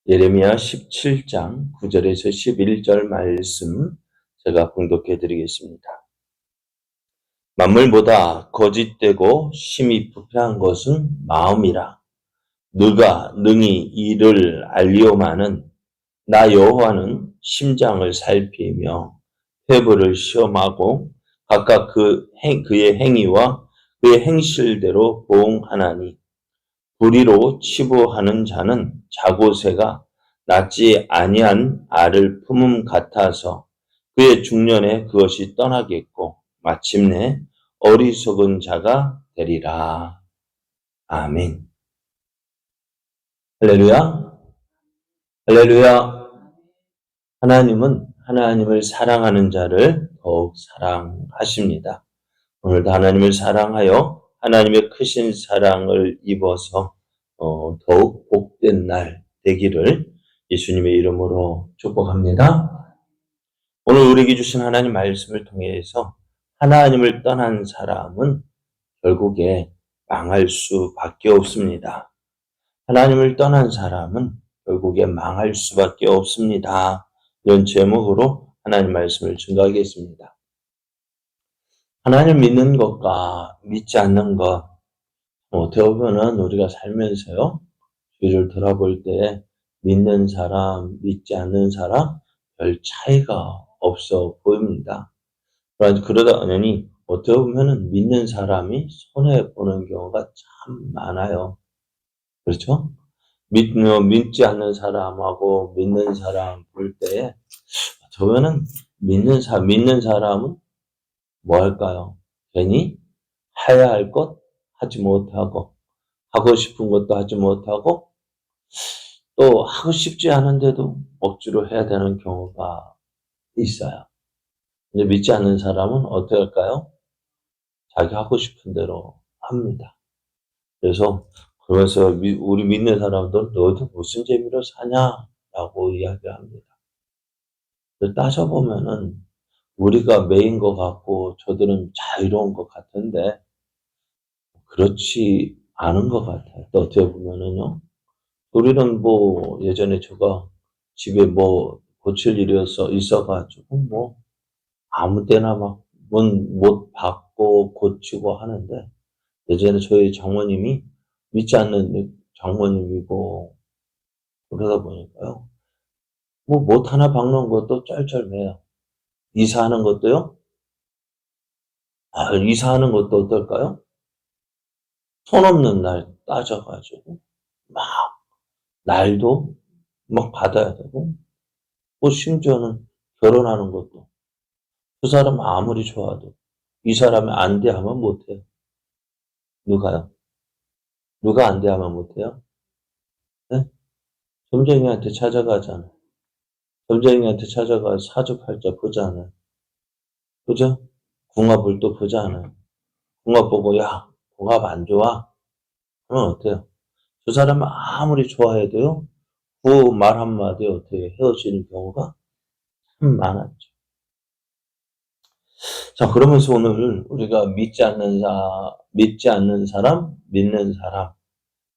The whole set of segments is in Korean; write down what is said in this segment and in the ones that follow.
예레미야 17장 9절에서 11절 말씀 제가 봉독해 드리겠습니다. 만물보다 거짓되고 심히 부패한 것은 마음이라. 누가 능히 이를 알리오마는 나 여호와는 심장을 살피며 회부를 시험하고 각각 그의 행위와 그의 행실대로 보응하나니 불의로 치부하는 자는 자고새가 낳지 아니한 알을 품음 같아서 그의 중년에 그것이 떠나겠고 마침내 어리석은 자가 되리라. 아멘. 할렐루야. 할렐루야. 하나님은 하나님을 사랑하는 자를 더욱 사랑하십니다. 오늘도 하나님을 사랑하여 하나님의 크신 사랑을 입어서 더욱 복된 날 되기를 예수님의 이름으로 축복합니다. 오늘 우리에게 주신 하나님 말씀을 통해서 하나님을 떠난 사람은 결국에 망할 수밖에 없습니다. 하나님을 떠난 사람은 결국에 망할 수밖에 없습니다. 이런 제목으로 하나님 말씀을 증거하겠습니다. 하나님 믿는 것과 믿지 않는 것, 어떻게 보면은 우리가 살면서요, 뒤를 돌아볼 때 믿는 사람, 믿지 않는 사람 별 차이가 없어 보입니다. 그러다 보니 어떻게 보면은 믿는 사람이 손해보는 경우가 참 많아요. 그렇죠? 믿지 않는 사람하고 믿는 사람 볼 때에 저는 믿는 사람은 뭐 할까요? 괜히 해야 할 것 하지 못하고 하고 싶은 것도 하지 못하고 또 하고 싶지 않은데도 억지로 해야 되는 경우가 있어요. 근데 믿지 않는 사람은 어떻게 할까요? 자기 하고 싶은 대로 합니다. 그래서 그러면서 우리 믿는 사람들은 너도 무슨 재미로 사냐라고 이야기합니다. 따져보면은 우리가 매인 것 같고 저들은 자유로운 것 같은데 그렇지 않은 것 같아요. 또 어떻게 보면은요. 우리는 뭐 예전에 제가 집에 뭐 고칠 일이 있어가지고 뭐 아무 때나 막 못 받고 고치고 하는데 예전에 저희 장모님이 믿지 않는 장모님이고 그러다 보니까요. 뭐 못 하나 박는 것도 쩔쩔매요. 이사하는 것도요. 이사하는 것도 어떨까요? 손 없는 날 따져가지고 막 날도 막 받아야 되고 뭐 심지어는 결혼하는 것도 그 사람 아무리 좋아도 이 사람이 안 돼 하면 못해요. 누가요? 누가 안 돼 하면 못해요? 네? 점쟁이한테 찾아가잖아요. 점쟁이한테 찾아가 사주팔자 보잖아요. 그죠? 궁합을 또 보잖아요. 궁합 보고 야 궁합 안 좋아? 그러면 어때요? 저 사람은 아무리 좋아해도요. 그 말 한마디에 어떻게 헤어지는 경우가 참 많았죠. 자, 그러면서 오늘 우리가 믿지 않는 사람, 믿는 사람,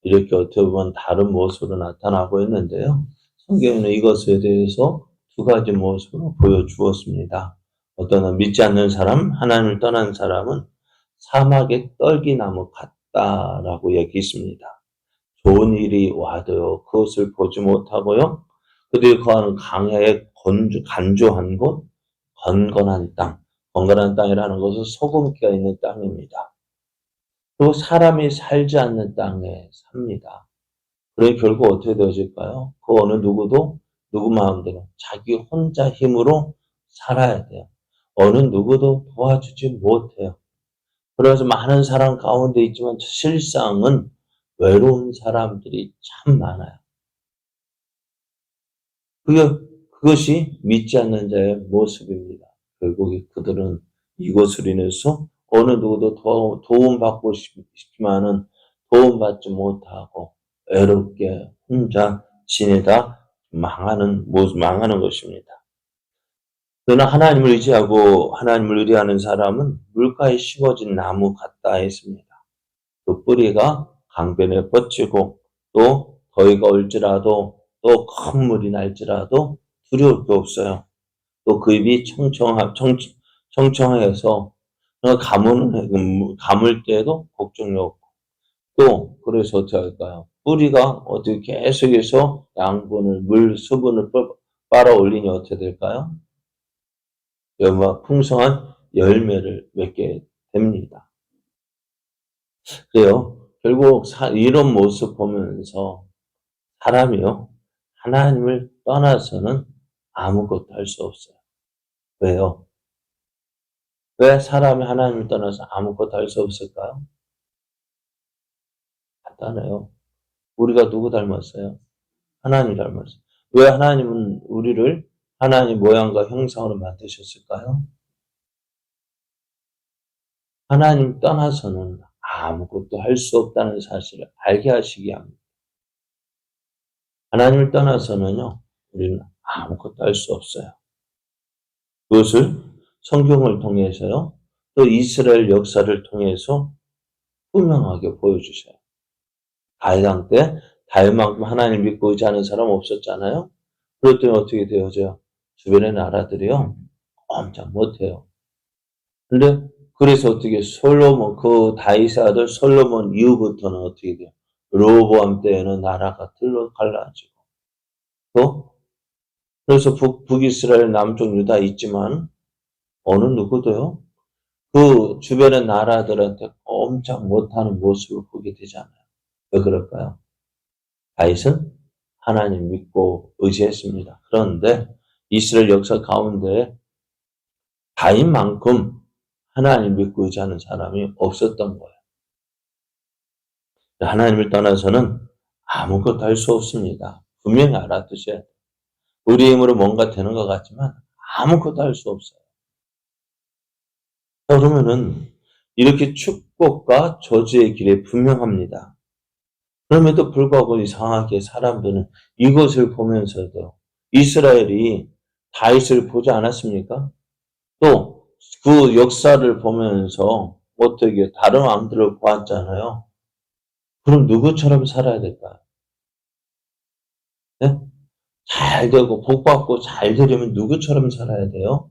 이렇게 어떻게 보면 다른 모습으로 나타나고 있는데요. 성경에는 이것에 대해서 두 가지 모습으로 보여주었습니다. 어떤 믿지 않는 사람, 하나님을 떠난 사람은 사막의 떨기나무 같다라고 얘기했습니다. 좋은 일이 와도요, 그것을 보지 못하고요, 그들이 거하는 강야의 간조한 곳, 건건한 땅, 건건한 땅이라는 것은 소금기가 있는 땅입니다. 또 사람이 살지 않는 땅에 삽니다. 그러니 결국 어떻게 되어질까요? 그 어느 누구도 누구 마음대로 자기 혼자 힘으로 살아야 돼요. 어느 누구도 도와주지 못해요. 그래서 많은 사람 가운데 있지만 실상은 외로운 사람들이 참 많아요. 그것이 믿지 않는 자의 모습입니다. 결국에 그들은 이것으로 인해서 어느 누구도 도움받고 싶지만은 도움받지 못하고 외롭게 혼자 지내다 망하는 것입니다. 그러나 하나님을 의지하고 하나님을 의뢰하는 사람은 물가에 심어진 나무 같다 했습니다. 그 뿌리가 강변에 뻗치고 또 더위가 올지라도 또 큰 물이 날지라도 두려울 게 없어요. 또 그 입이 청청해서 가물 때에도 걱정이 없고, 또 그래서 어떻게 할까요? 뿌리가 어떻게 계속해서 수분을 빨아 올리니 어떻게 될까요? 풍성한 열매를 맺게 됩니다. 그래요. 결국 이런 모습 보면서 사람이요, 하나님을 떠나서는 아무것도 할 수 없어요. 왜요? 왜 사람이 하나님을 떠나서 아무것도 할 수 없을까요? 간단해요. 우리가 누구 닮았어요? 하나님 닮았어요. 왜 하나님은 우리를 하나님 모양과 형상으로 만드셨을까요? 하나님 떠나서는 아무것도 할 수 없다는 사실을 알게 하시기 합니다. 하나님을 떠나서는요, 우리는 아무것도 할 수 없어요. 그것을 성경을 통해서요, 또 이스라엘 역사를 통해서 분명하게 보여주셔요. 다윗왕 때 다윗만큼 하나님 믿고 의지하는 사람 없었잖아요. 그랬더니 어떻게 되어져요? 주변의 나라들이요, 엄청 못해요. 근데 그래서 어떻게 그 다윗의 아들 솔로몬 이후부터는 어떻게 돼요? 르호보암 때에는 나라가 틀로 갈라지고, 또 그래서 북이스라엘, 남쪽 유다 있지만 어느 누구도요, 그 주변의 나라들한테 엄청 못하는 모습을 보게 되잖아요. 왜 그럴까요? 다윗은 하나님 믿고 의지했습니다. 그런데 이스라엘 역사 가운데 다윗만큼 하나님 믿고 의지하는 사람이 없었던 거예요. 하나님을 떠나서는 아무것도 할 수 없습니다. 분명히 알아두셔야 돼요. 우리 힘으로 뭔가 되는 것 같지만 아무것도 할 수 없어요. 그러면은 이렇게 축복과 저주의 길에 분명합니다. 그럼에도 불구하고 이상하게 사람들은 이것을 보면서도 이스라엘이 다윗을 보지 않았습니까? 또 그 역사를 보면서 어떻게 다른 왕들을 보았잖아요. 그럼 누구처럼 살아야 될까요? 네? 잘 되고 복 받고 잘 되려면 누구처럼 살아야 돼요?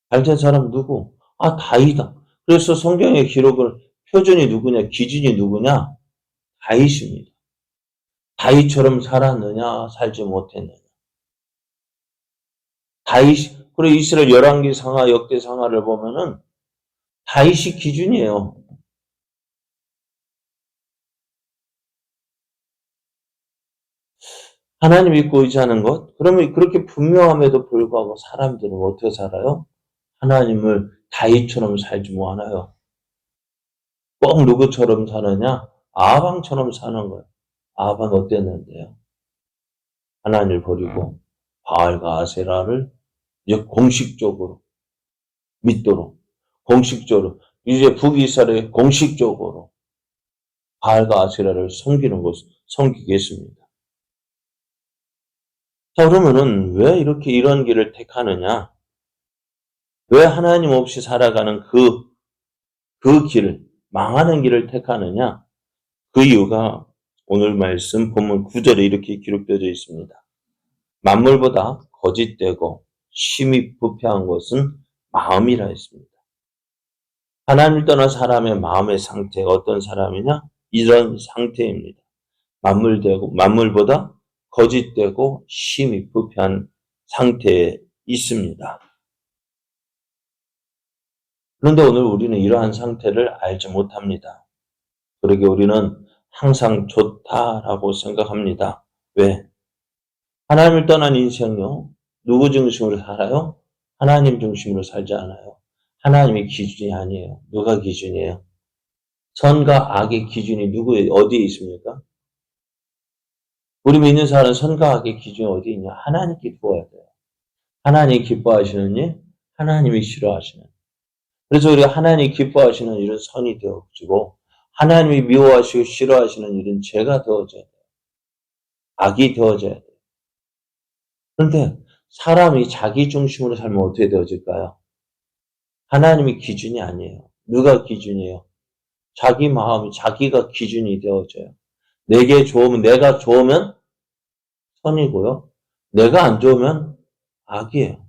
잘 된 사람 누구? 아, 다윗이다. 그래서 성경의 기록을 표준이 누구냐, 기준이 누구냐? 다윗입니다. 다윗처럼 살았느냐, 살지 못했느냐. 그리고 이스라엘 열왕기 상하, 역대 상하를 보면은 다윗이 기준이에요. 하나님 믿고 의지하는 것? 그러면 그렇게 분명함에도 불구하고 사람들은 어떻게 살아요? 하나님을 다윗처럼 살지 못하나요? 꼭 누구처럼 사느냐? 아방처럼 사는 거예요. 아방 어땠는데요? 하나님을 버리고 바알과 아세라를 이제 공식적으로 믿도록, 공식적으로, 이제 북이스라엘이 공식적으로 바알과 아세라를 섬기겠습니다. 자, 그러면은 왜 이렇게 이런 길을 택하느냐? 왜 하나님 없이 살아가는 그 길을, 망하는 길을 택하느냐? 그 이유가 오늘 말씀 본문 9절에 이렇게 기록되어 있습니다. 만물보다 거짓되고 심히 부패한 것은 마음이라 했습니다. 하나님을 떠난 사람의 마음의 상태가 어떤 사람이냐? 이런 상태입니다. 만물보다 거짓되고 심히 부패한 상태에 있습니다. 그런데 오늘 우리는 이러한 상태를 알지 못합니다. 그러게 우리는 항상 좋다라고 생각합니다. 왜? 하나님을 떠난 인생요, 누구 중심으로 살아요? 하나님 중심으로 살지 않아요. 하나님의 기준이 아니에요. 누가 기준이에요? 선과 악의 기준이 어디에 있습니까? 우리 믿는 사람은 선과 악의 기준이 어디 있냐? 하나님께 두어야 돼요. 하나님이 기뻐하시는 일, 하나님이 싫어하시는 일. 그래서 우리가 하나님이 기뻐하시는 일은 선이 되어지고, 하나님이 미워하시고 싫어하시는 일은 죄가 되어져야 돼요. 악이 되어져야 돼요. 그런데 사람이 자기 중심으로 살면 어떻게 되어질까요? 하나님이 기준이 아니에요. 누가 기준이에요? 자기 마음이, 자기가 기준이 되어져요. 내가 좋으면 선이고요. 내가 안 좋으면 악이에요.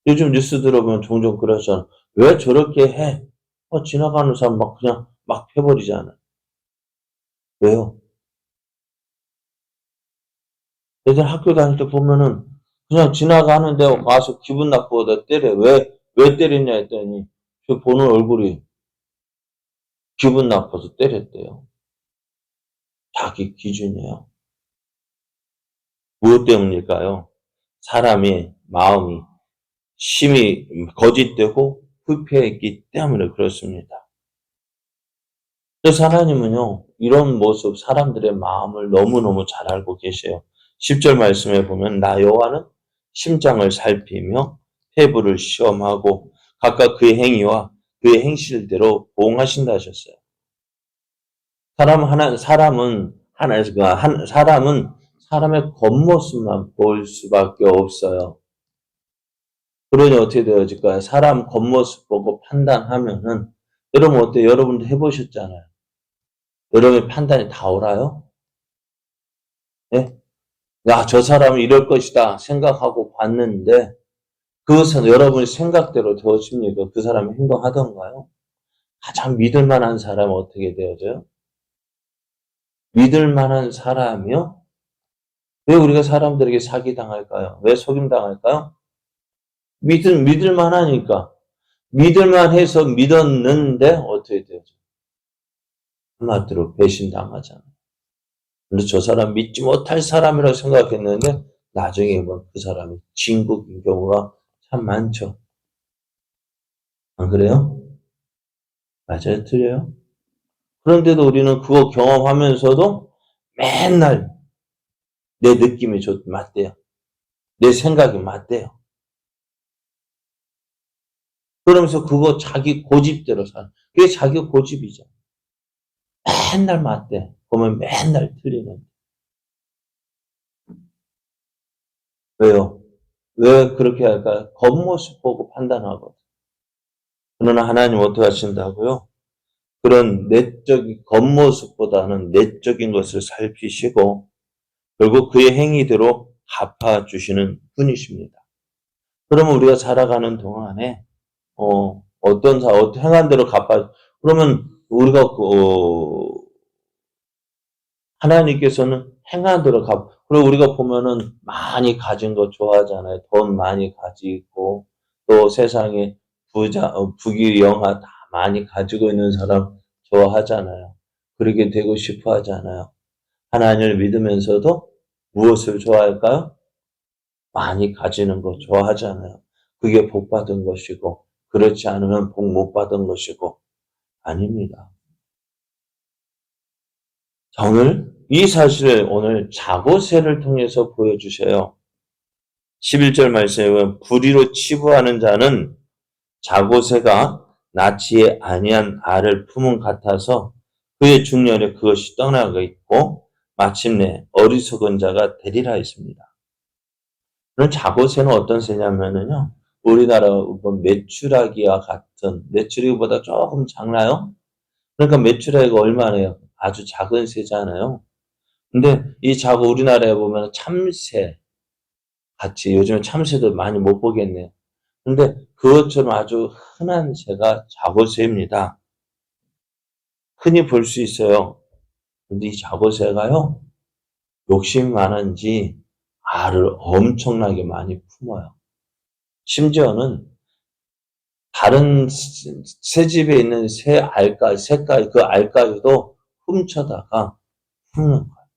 요즘 뉴스 들어보면 종종 그러잖아. 왜 저렇게 해? 지나가는 사람 막 그냥 막 해버리잖아. 왜요? 애들 학교 다닐 때 보면은 그냥 지나가는데 와서 기분 나쁘다 때려. 왜 때렸냐 했더니 저 보는 얼굴이 기분 나빠서 때렸대요. 자기 기준이에요. 무엇 때문일까요? 사람의 마음이 심히 거짓되고 부패했기 때문에 그렇습니다. 그래서 하나님은요, 이런 모습, 사람들의 마음을 너무너무 잘 알고 계세요. 10절 말씀에 보면, 나 여호와는 심장을 살피며 태부를 시험하고 각각 그의 행위와 그의 행실대로 보응하신다 하셨어요. 사람은 사람의 겉모습만 볼 수밖에 없어요. 그러니 어떻게 되어질까요? 사람 겉모습 보고 판단하면은, 여러분 어때요? 여러분도 해보셨잖아요. 여러분의 판단이 다 옳아요? 예? 야, 저 사람은 이럴 것이다 생각하고 봤는데, 그것은 여러분의 생각대로 되어집니까? 그 사람이 행동하던가요? 가장 믿을 만한 사람은 어떻게 되어져요? 믿을 만한 사람이요? 왜 우리가 사람들에게 사기당할까요? 왜 속임당할까요? 믿을 만하니까. 믿을만해서 믿었는데 어떻게 되죠? 한마디로 배신당하잖아요. 그래서 저 사람 믿지 못할 사람이라고 생각했는데 나중에 보면 그 사람이 진국인 경우가 참 많죠. 안 그래요? 맞아요? 틀려요? 그런데도 우리는 그거 경험하면서도 맨날 내 느낌이 맞대요. 내 생각이 맞대요. 그러면서 그거 자기 고집대로 살아. 그게 자기 고집이죠. 맨날 맞대. 보면 맨날 틀리는. 왜요? 왜 그렇게 할까요? 겉모습 보고 판단하거든. 그러나 하나님 어떻게 하신다고요? 그런 내적인 겉모습보다는 내적인 것을 살피시고 결국 그의 행위대로 갚아주시는 분이십니다. 그러면 우리가 살아가는 동안에 어떤 행한 대로 그러면 우리가 하나님께서는 행한 대로 그리고 우리가 보면은 많이 가진 거 좋아하잖아요. 돈 많이 가지고 또 세상에 부귀 영화 다 많이 가지고 있는 사람 좋아하잖아요. 그렇게 되고 싶어 하잖아요. 하나님을 믿으면서도 무엇을 좋아할까요? 많이 가지는 거 좋아하잖아요. 그게 복 받은 것이고 그렇지 않으면 복 못 받은 것이고 아닙니다. 이 사실을 오늘 자고세를 통해서 보여주셔요. 11절 말씀에 보면 불의로 치부하는 자는 자고세가 낳지 아니한 알을 품은 같아서 그의 중년에 그것이 떠나가 있고 마침내 어리석은 자가 되리라 했습니다. 그럼 자고세는 어떤 세냐면요. 우리나라 메추라기와 같은, 메추라기보다 조금 작나요? 그러니까 메추라기가 얼마나요? 아주 작은 새잖아요. 근데 이 우리나라에 보면 참새 같이 요즘에 참새도 많이 못 보겠네요. 근데 그것처럼 아주 흔한 새가 자고새입니다. 흔히 볼 수 있어요. 근데 이 자고새가요, 욕심이 많은지 알을 엄청나게 많이 품어요. 심지어는 다른 새집에 있는 새까지, 그 알까지도 훔쳐다가 품는 거예요.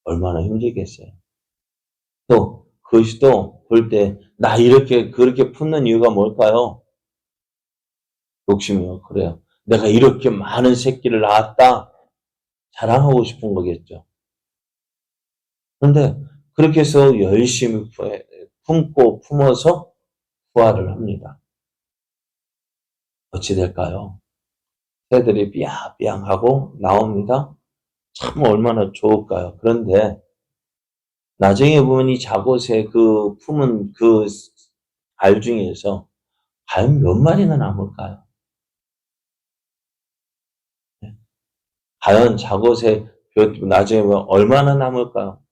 얼마나 힘들겠어요. 또, 그것이 또 볼 때, 그렇게 품는 이유가 뭘까요? 욕심이요. 그래요. 내가 이렇게 많은 새끼를 낳았다. 자랑하고 싶은 거겠죠. 그런데 그렇게 해서 열심히 품어서 부화를 합니다. 어찌 될까요? 새들이 삐약삐약하고 나옵니다. 참 얼마나 좋을까요? 그런데 나중에 보면 이 자고새 그 품은 그 알 중에서 과연 몇 마리나 남을까요? 과연 자고새 나중에 보면 얼마나 남을까요?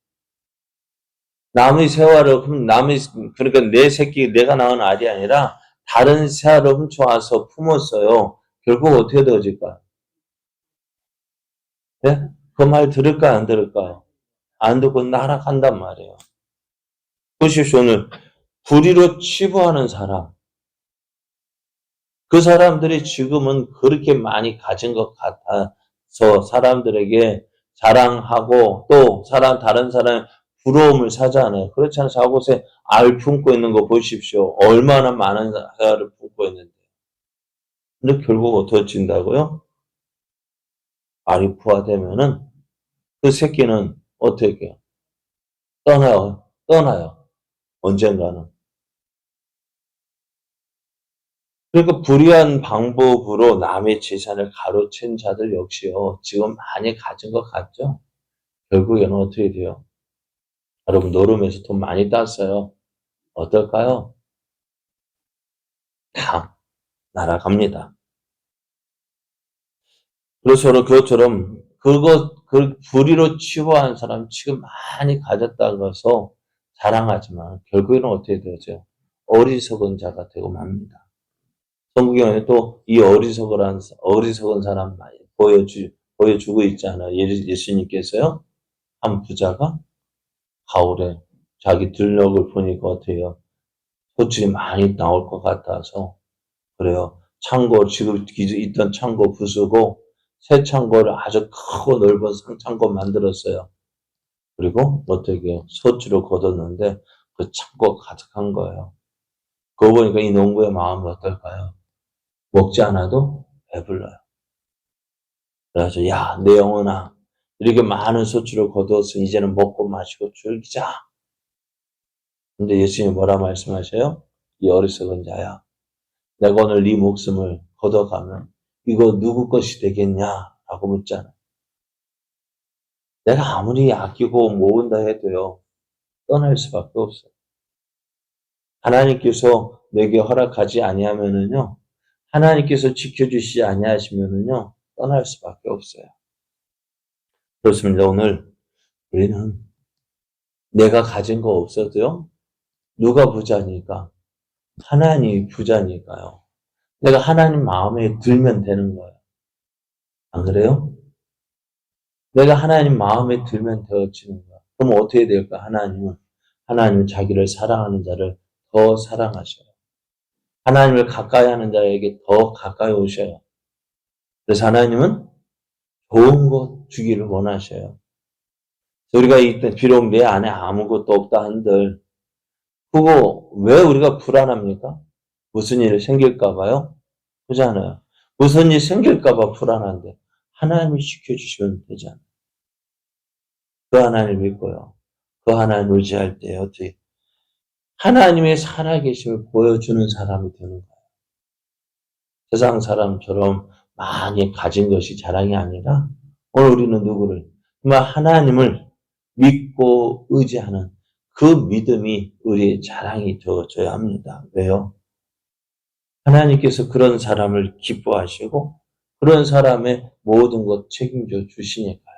남의 세화를 그러니까 내 새끼 내가 낳은 알이 아니라 다른 세화를 훔쳐와서 품었어요. 결국 어떻게 되어질까요? 네? 그 말 들을까요, 안 들을까요? 안 듣고 날아간단 말이에요. 보십시오, 오늘 불의로 치부하는 사람. 그 사람들이 지금은 그렇게 많이 가진 것 같아서 사람들에게 자랑하고 또 다른 사람의 부러움을 사잖아요. 그렇지 않아서 곳에 알 품고 있는 거 보십시오. 얼마나 많은 알을 품고 있는데. 근데 결국 어떻게 진다고요? 알이 부화되면은 그 새끼는 어떻게 해요? 떠나요. 언젠가는. 그러니까 불의한 방법으로 남의 재산을 가로챈 자들 역시요. 지금 많이 가진 것 같죠? 결국에는 어떻게 돼요? 여러분 노름에서 돈 많이 땄어요. 어떨까요? 다 날아갑니다. 그래서 그것처럼 그 불의로 치부한 사람 지금 많이 가졌다고 해서 자랑하지만 결국에는 어떻게 되죠? 어리석은 자가 되고 맙니다. 성경에 또 이 어리석은 사람 많이 보여주고 있잖아요. 예수님께서요. 한 부자가 가을에 자기 들녘을 보니까 어때요? 소출이 많이 나올 것 같아서 그래요. 지금 있던 창고 부수고 새 창고를 아주 크고 넓은 상창고 만들었어요. 그리고 어떻게 소출을 거뒀는데 그 창고가 가득한 거예요. 그거 보니까 이 농부의 마음이 어떨까요? 먹지 않아도 배불러요. 그래서 야, 내 영혼아, 이렇게 많은 소출을 거두어서 이제는 먹고 마시고 즐기자. 근데 예수님이 뭐라 말씀하셔요? 이 어리석은 자야. 내가 오늘 네 목숨을 걷어가면 이거 누구 것이 되겠냐? 라고 묻잖아. 내가 아무리 아끼고 모은다 해도요. 떠날 수밖에 없어요. 하나님께서 내게 허락하지 아니하면은요. 하나님께서 지켜주시지 아니하시면은요. 떠날 수밖에 없어요. 그렇습니다. 오늘 우리는 내가 가진 거 없어도요. 누가 부자니까? 하나님이 부자니까요. 내가 하나님 마음에 들면 되는 거예요. 안 그래요? 내가 하나님 마음에 들면 되어지는 거야. 그럼 어떻게 될까? 하나님은 자기를 사랑하는 자를 더 사랑하셔요. 하나님을 가까이 하는 자에게 더 가까이 오셔요. 그래서 하나님은 좋은 것 주기를 원하셔요. 우리가 이때 비록 내 안에 아무것도 없다 한들 그거 왜 우리가 불안합니까? 무슨 일이 생길까 봐요? 그렇잖아요. 무슨 일이 생길까 봐 불안한데 하나님이 지켜주시면 되잖아요. 그 하나님 믿고요. 그 하나님 의지할 때 어떻게 하나님의 살아계심을 보여주는 사람이 되는 거예요. 세상 사람처럼 많이 가진 것이 자랑이 아니라 오늘 우리는 누구를 정말 하나님을 믿고 의지하는 그 믿음이 우리의 자랑이 되어져야 합니다. 왜요? 하나님께서 그런 사람을 기뻐하시고 그런 사람의 모든 것 책임져 주시니까요.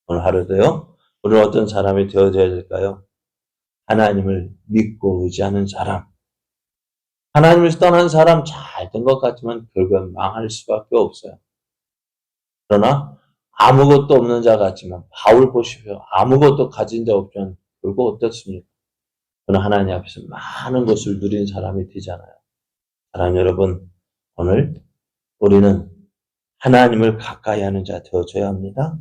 오늘 하루도요. 오늘 어떤 사람이 되어져야 될까요? 하나님을 믿고 의지하는 사람. 하나님을 떠난 사람 잘 된 것 같지만 결국엔 망할 수밖에 없어요. 그러나 아무것도 없는 자 같지만 바울 보십시오. 아무것도 가진 자 없지만 결국 어떻습니까? 그러나 하나님 앞에서 많은 것을 누린 사람이 되잖아요. 사랑하는 여러분, 오늘 우리는 하나님을 가까이 하는 자 되어줘야 합니다.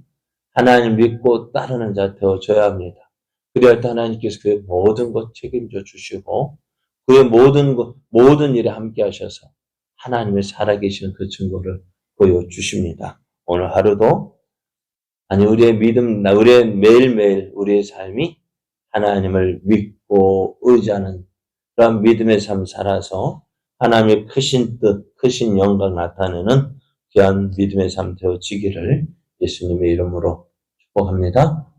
하나님 믿고 따르는 자 되어줘야 합니다. 그래야 할 하나님께서 그의 모든 것 책임져 주시고 그의 모든 일에 함께 하셔서 하나님의 살아계시는 그 증거를 보여주십니다. 오늘 하루도 우리의 매일매일 우리의 삶이 하나님을 믿고 의지하는 그런 믿음의 삶 살아서 하나님의 크신 뜻, 크신 영광 나타내는 귀한 믿음의 삶 되어지기를 예수님의 이름으로 축복합니다.